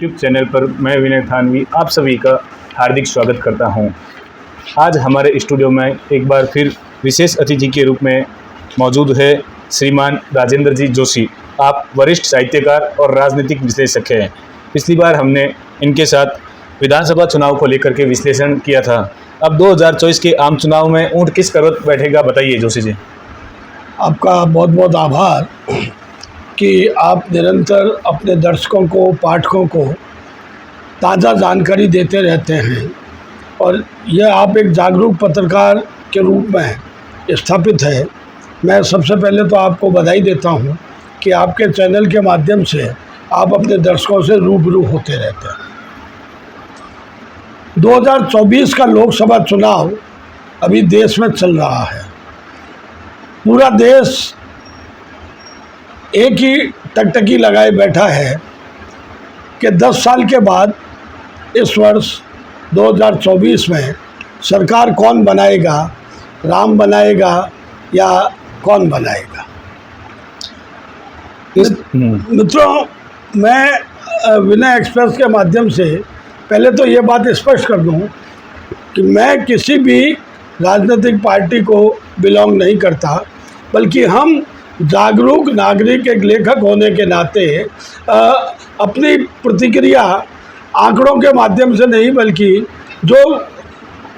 YouTube channel पर मैं विनय थानवी आप सभी का हार्दिक स्वागत करता हूं। आज हमारे स्टूडियो में एक बार फिर विशेष अतिथि के रूप में मौजूद है श्रीमान राजेंद्र जी जोशी। आप वरिष्ठ साहित्यकार और राजनीतिक विश्लेषक हैं। पिछली बार हमने इनके साथ विधानसभा चुनाव को लेकर के विश्लेषण किया था। अब 2024 के आम चुनाव में ऊंट किस करवट बैठेगा, बताइए जोशी जी। आपका बहुत बहुत आभार कि आप निरंतर अपने दर्शकों को, पाठकों को ताज़ा जानकारी देते रहते हैं और यह आप एक जागरूक पत्रकार के रूप में स्थापित है। मैं सबसे पहले तो आपको बधाई देता हूं कि आपके चैनल के माध्यम से आप अपने दर्शकों से रूबरू होते रहते हैं। 2024 का लोकसभा चुनाव अभी देश में चल रहा है। पूरा देश एक ही टकटकी लगाए बैठा है कि 10 साल के बाद इस वर्ष 2024 में सरकार कौन बनाएगा, राम बनाएगा या कौन बनाएगा। मित्रों, मैं विनय एक्सप्रेस के माध्यम से पहले तो ये बात स्पष्ट कर दूं कि मैं किसी भी राजनीतिक पार्टी को बिलोंग नहीं करता, बल्कि हम जागरूक नागरिक, एक लेखक होने के नाते अपनी प्रतिक्रिया आंकड़ों के माध्यम से नहीं, बल्कि जो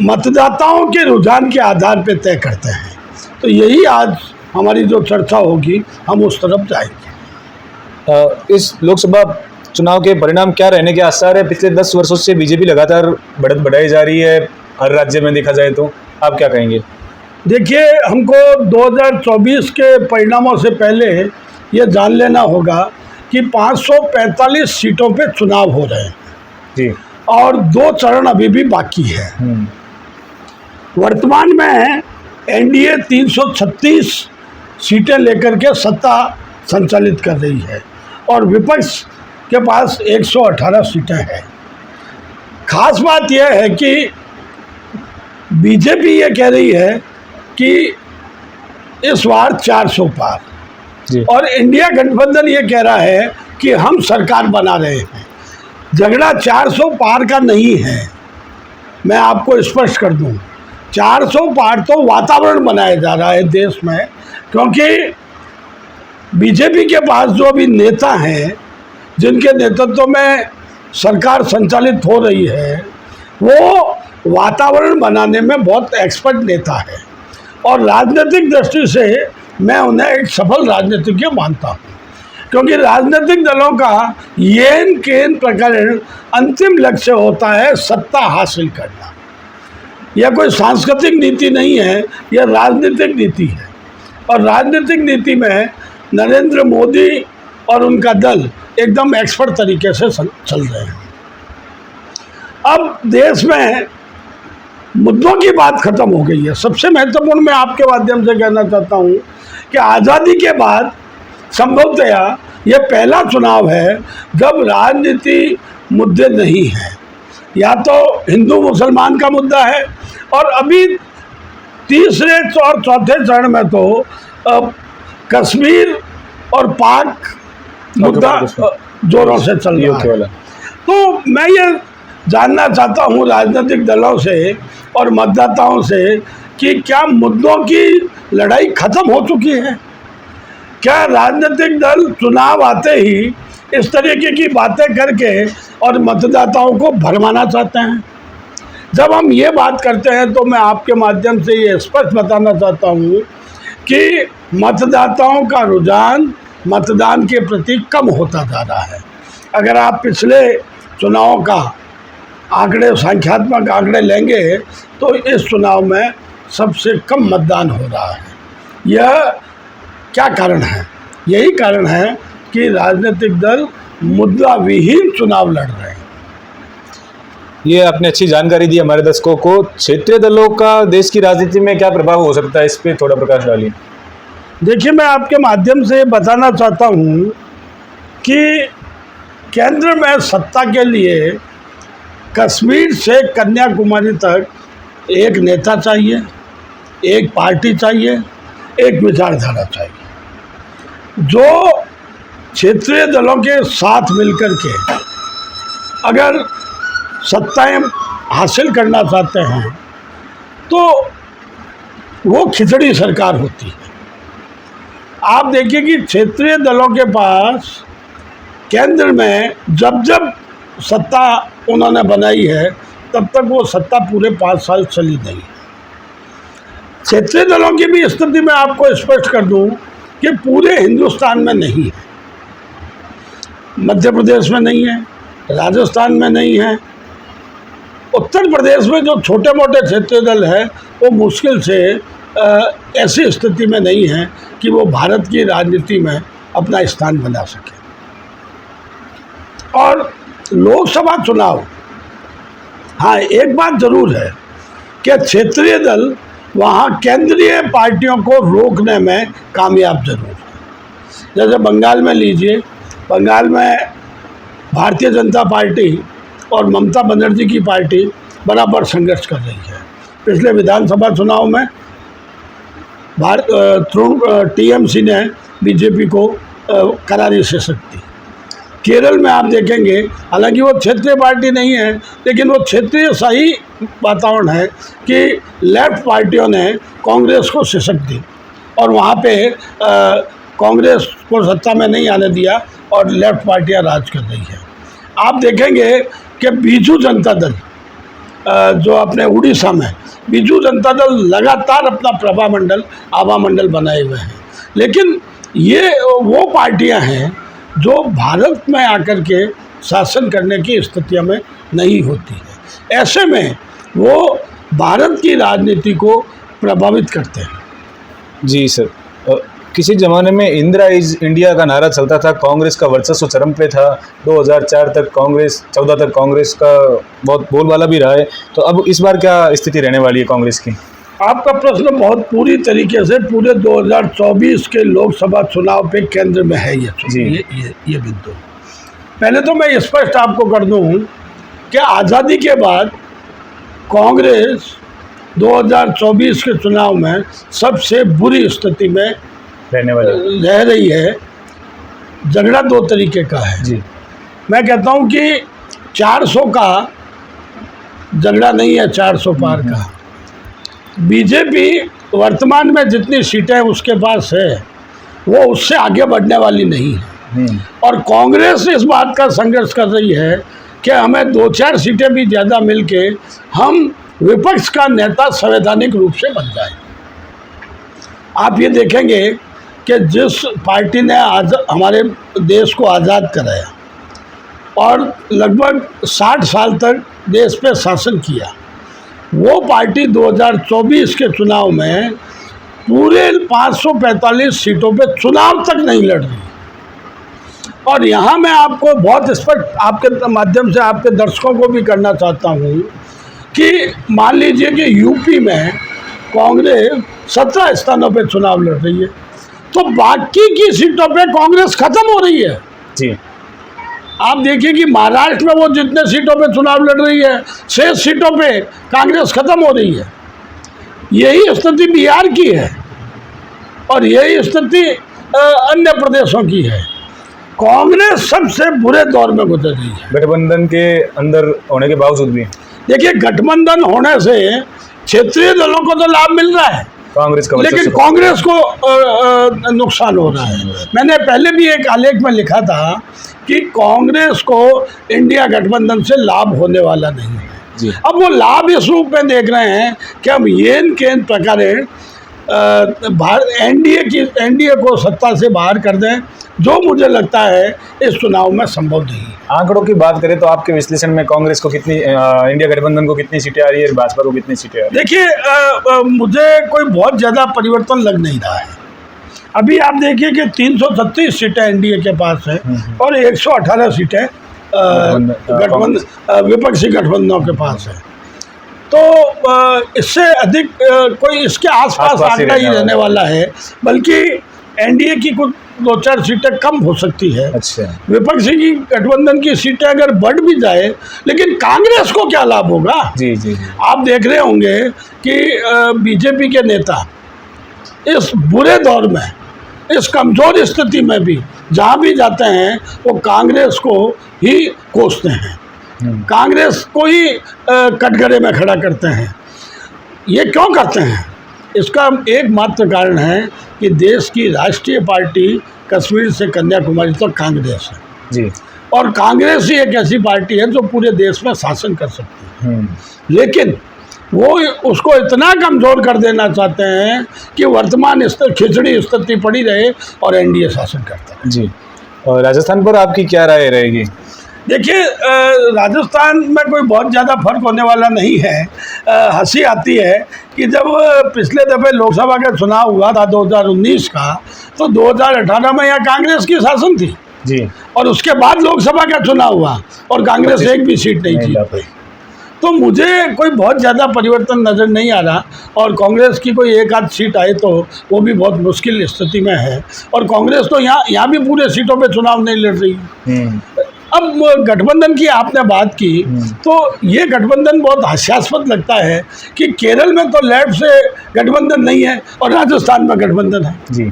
मतदाताओं के रुझान के आधार पर तय करते हैं। तो यही आज हमारी जो चर्चा होगी, हम उस तरफ जाएंगे। इस लोकसभा चुनाव के परिणाम क्या रहने के आसार है? पिछले 10 वर्षों से बीजेपी लगातार बढ़त बढ़ाई जा रही है हर राज्य में देखा जाए तो, आप क्या कहेंगे? देखिए, हमको 2024 के परिणामों से पहले ये जान लेना होगा कि 545 सीटों पे चुनाव हो रहे हैं जी, और 2 चरण अभी भी बाकी है। वर्तमान में एनडीए 336 सीटें लेकर के सत्ता संचालित कर रही है और विपक्ष के पास 118 सीटें हैं। खास बात यह है कि बीजेपी ये कह रही है कि इस बार 400 पार जी, और और इंडिया गठबंधन ये कह रहा है कि हम सरकार बना रहे हैं। झगड़ा 400 पार का नहीं है, मैं आपको स्पष्ट कर दूं। 400 पार तो वातावरण बनाया जा रहा है देश में, क्योंकि बीजेपी के पास जो अभी नेता हैं, जिनके नेतृत्व में सरकार संचालित हो रही है, वो वातावरण बनाने में बहुत एक्सपर्ट नेता है और राजनीतिक दृष्टि से मैं उन्हें एक सफल राजनीतिज्ञ मानता हूँ, क्योंकि राजनीतिक दलों का येन केन प्रकरण अंतिम लक्ष्य होता है सत्ता हासिल करना। यह कोई सांस्कृतिक नीति नहीं है, यह राजनीतिक नीति है और राजनीतिक नीति में नरेंद्र मोदी और उनका दल एकदम एक्सपर्ट तरीके से चल रहे हैं। अब देश में मुद्दों की बात खत्म हो गई है। सबसे महत्वपूर्ण मैं आपके माध्यम से कहना चाहता हूँ कि आज़ादी के बाद संभवतया ये पहला चुनाव है जब राजनीति मुद्दे नहीं हैं। या तो हिंदू मुसलमान का मुद्दा है और अभी तीसरे और चौथे चरण में तो कश्मीर और पाक मुद्दा जोरों से चल रहा है। तो मैं ये जानना चाहता हूँ राजनीतिक दलों से और मतदाताओं से कि क्या मुद्दों की लड़ाई खत्म हो चुकी है? क्या राजनीतिक दल चुनाव आते ही इस तरीके की बातें करके और मतदाताओं को भरमाना चाहते हैं? जब हम ये बात करते हैं तो मैं आपके माध्यम से ये स्पष्ट बताना चाहता हूँ कि मतदाताओं का रुझान मतदान के प्रति कम होता जा रहा है। अगर आप पिछले चुनाव का आंकड़े, संख्यात्मक आंकड़े लेंगे तो इस चुनाव में सबसे कम मतदान हो रहा है। यह क्या कारण है? यही कारण है कि राजनीतिक दल मुद्दा विहीन चुनाव लड़ रहे हैं। ये आपने अच्छी जानकारी दी हमारे दर्शकों को। क्षेत्रीय दलों का देश की राजनीति में क्या प्रभाव हो सकता है, इस पर थोड़ा प्रकाश डालिए। देखिए, मैं आपके माध्यम से बताना चाहता हूँ कि केंद्र में सत्ता के लिए कश्मीर से कन्याकुमारी तक एक नेता चाहिए, एक पार्टी चाहिए, एक विचारधारा चाहिए। जो क्षेत्रीय दलों के साथ मिलकर के अगर सत्ताएं हासिल करना चाहते हैं तो वो खिचड़ी सरकार होती है। आप देखिए कि क्षेत्रीय दलों के पास केंद्र में जब जब सत्ता उन्होंने बनाई है तब तक वो सत्ता पूरे 5 साल चली नहीं। क्षेत्रीय दलों की भी स्थिति मैं आपको स्पष्ट कर दूं कि पूरे हिंदुस्तान में नहीं है। मध्य प्रदेश में नहीं है, राजस्थान में नहीं है, उत्तर प्रदेश में जो छोटे मोटे क्षेत्रीय दल है वो मुश्किल से ऐसी स्थिति में नहीं है कि वो भारत की राजनीति में अपना स्थान बना सके। और लोकसभा चुनाव, हाँ एक बात जरूर है कि क्षेत्रीय दल वहाँ केंद्रीय पार्टियों को रोकने में कामयाब जरूर है। जैसे बंगाल में लीजिए, बंगाल में भारतीय जनता पार्टी और ममता बनर्जी की पार्टी बराबर संघर्ष कर रही है। पिछले विधानसभा चुनाव में टीएमसी ने बीजेपी को करारी शिकस्त दी। केरल में आप देखेंगे, हालांकि वो क्षेत्रीय पार्टी नहीं है लेकिन वो क्षेत्रीय सही वातावरण है कि लेफ्ट पार्टियों ने कांग्रेस को शिकस्त दी और वहाँ पे कांग्रेस को सत्ता में नहीं आने दिया और लेफ्ट पार्टियाँ राज कर रही है। आप देखेंगे कि बीजू जनता दल जो अपने उड़ीसा में, बीजू जनता दल लगातार अपना प्रभा मंडल, आभा मंडल बनाए हुए हैं, लेकिन ये वो पार्टियां हैं जो भारत में आकर के शासन करने की स्थितियों में नहीं होती है। ऐसे में वो भारत की राजनीति को प्रभावित करते हैं। जी सर, किसी ज़माने में इंदिरा इज इंडिया का नारा चलता था, कांग्रेस का वर्चस्व चरम पे था। 2004 तक कांग्रेस, 14 तक कांग्रेस का बहुत बोलबाला भी रहा है। तो अब इस बार क्या स्थिति रहने वाली है कांग्रेस की? आपका प्रश्न बहुत पूरी तरीके से पूरे 2024 के लोकसभा चुनाव पे केंद्र में है। ये बिंदु पहले तो मैं स्पष्ट आपको कर दूं कि आज़ादी के बाद कांग्रेस 2024 के चुनाव में सबसे बुरी स्थिति में रह रही है। झगड़ा 2 तरीके का है जी। मैं कहता हूं कि 400 का झगड़ा नहीं है, 400 पार का। बीजेपी वर्तमान में जितनी सीटें उसके पास है वो उससे आगे बढ़ने वाली नहीं है और कांग्रेस इस बात का संघर्ष कर रही है कि हमें 2-4 सीटें भी ज़्यादा मिलके हम विपक्ष का नेता संवैधानिक रूप से बन जाए। आप ये देखेंगे कि जिस पार्टी ने हमारे देश को आज़ाद कराया और लगभग 60 साल तक देश पे शासन किया, वो पार्टी 2024 के चुनाव में पूरे 545 सीटों पे चुनाव तक नहीं लड़ रही। और यहाँ मैं आपको बहुत स्पष्ट आपके माध्यम से आपके दर्शकों को भी करना चाहता हूँ कि मान लीजिए कि यूपी में कांग्रेस 17 स्थानों पे चुनाव लड़ रही है, तो बाकी की सीटों पे कांग्रेस खत्म हो रही है जी। आप देखिए कि महाराष्ट्र में वो जितने सीटों पे चुनाव लड़ रही है, 6 सीटों पे कांग्रेस खत्म हो रही है। यही स्थिति बिहार की है और यही स्थिति अन्य प्रदेशों की है। कांग्रेस सबसे बुरे दौर में गुजर रही है, गठबंधन के अंदर होने के बावजूद भी। देखिए, गठबंधन होने से क्षेत्रीय दलों को तो लाभ मिल रहा है कांग्रेस का, लेकिन कांग्रेस को नुकसान हो रहा है। मैंने पहले भी एक आलेख में लिखा था कि कांग्रेस को इंडिया गठबंधन से लाभ होने वाला नहीं है जी। अब वो लाभ इस रूप में देख रहे हैं कि हम येन केन प्रकारे एनडीए को सत्ता से बाहर कर दें, जो मुझे लगता है इस चुनाव में संभव नहीं है। आंकड़ों की बात करें तो आपके विश्लेषण में कांग्रेस को कितनी, इंडिया गठबंधन को कितनी सीटें आ रही है और भाजपा को कितनी सीटें आ रही है? देखिए, मुझे कोई बहुत ज़्यादा परिवर्तन लग नहीं रहा है। अभी आप देखिए कि 336 सीटें एनडीए के पास है और 118 सीटें गठबंधन विपक्षी गठबंधनों के पास है। तो इससे अधिक कोई इसके आसपास आंकड़ा ही रहने वाला है, बल्कि एनडीए की कुछ 2-4 सीटें कम हो सकती है। अच्छा, विपक्षी की गठबंधन की सीटें अगर बढ़ भी जाए, लेकिन कांग्रेस को क्या लाभ होगा? जी जी जी। आप देख रहे होंगे कि बीजेपी के नेता इस बुरे दौर में, इस कमजोर स्थिति में भी जहाँ भी जाते हैं वो कांग्रेस को ही कोसते हैं। कांग्रेस को ही कटघरे में खड़ा करते हैं। ये क्यों करते हैं? इसका एकमात्र कारण है कि देश की राष्ट्रीय पार्टी कश्मीर से कन्याकुमारी तक कांग्रेस है जी। और कांग्रेस ही एक ऐसी पार्टी है जो पूरे देश में शासन कर सकती है। लेकिन वो उसको इतना कमज़ोर कर देना चाहते हैं कि वर्तमान स्तर खिचड़ी स्थिति पड़ी रहे और एनडीए शासन करता है। जी। और राजस्थान पर आपकी क्या राय रहेगी? देखिए, राजस्थान में कोई बहुत ज़्यादा फर्क होने वाला नहीं है। हंसी आती है कि जब पिछले दफ़े लोकसभा का चुनाव हुआ था 2019 का, तो 2018 में यहाँ कांग्रेस की शासन थी जी। और उसके बाद लोकसभा का चुनाव हुआ और कांग्रेस एक भी सीट नहीं जीत पाई। तो मुझे कोई बहुत ज़्यादा परिवर्तन नज़र नहीं आ रहा और कांग्रेस की कोई एक आध सीट आए तो वो भी बहुत मुश्किल स्थिति में है। और कांग्रेस तो यहाँ भी पूरे सीटों पे चुनाव नहीं लड़ रही। अब गठबंधन की आपने बात की, तो ये गठबंधन बहुत हास्यास्पद लगता है कि केरल में तो लेफ्ट से गठबंधन नहीं है और राजस्थान में गठबंधन है जी।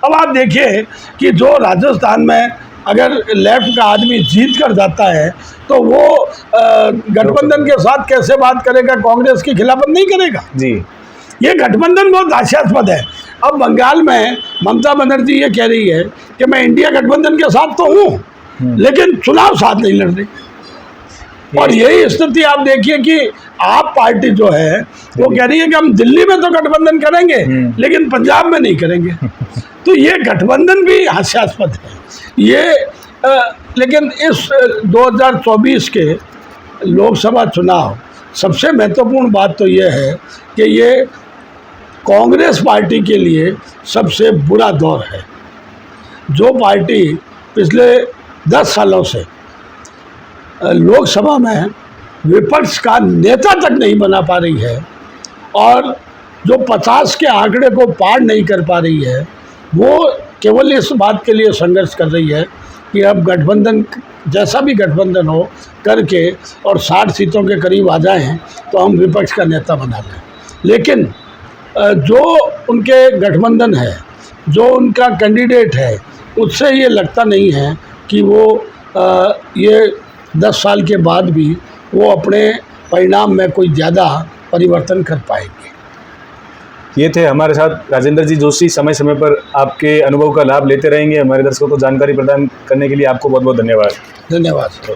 अब आप देखिए कि जो राजस्थान में अगर लेफ्ट का आदमी जीत कर जाता है तो वो गठबंधन के साथ कैसे बात करेगा, कांग्रेस की खिलाफत नहीं करेगा जी। ये गठबंधन बहुत हास्यास्पद है। अब बंगाल में ममता बनर्जी ये कह रही है कि मैं इंडिया गठबंधन के साथ तो हूँ लेकिन चुनाव साथ नहीं लड़ रही। और यही स्थिति आप देखिए कि आप पार्टी जो है वो कह रही है कि हम दिल्ली में तो गठबंधन करेंगे लेकिन पंजाब में नहीं करेंगे। तो ये गठबंधन भी हास्यास्पद है। ये लेकिन इस 2024 के लोकसभा चुनाव सबसे महत्वपूर्ण बात तो ये है कि ये कांग्रेस पार्टी के लिए सबसे बुरा दौर है। जो पार्टी पिछले 10 सालों से लोकसभा में विपक्ष का नेता तक नहीं बना पा रही है और जो 50 के आंकड़े को पार नहीं कर पा रही है, वो केवल इस बात के लिए संघर्ष कर रही है कि अब गठबंधन जैसा भी गठबंधन हो करके और 60 सीटों के करीब आ जाएं तो हम विपक्ष का नेता बना लें। लेकिन जो उनके गठबंधन है, जो उनका कैंडिडेट है, उससे ये लगता नहीं है कि वो ये 10 साल के बाद भी वो अपने परिणाम में कोई ज़्यादा परिवर्तन कर पाएंगे। ये थे हमारे साथ राजेंद्र जी जोशी। समय समय पर आपके अनुभव का लाभ लेते रहेंगे। हमारे दर्शकों को जानकारी प्रदान करने के लिए आपको बहुत बहुत धन्यवाद। धन्यवाद।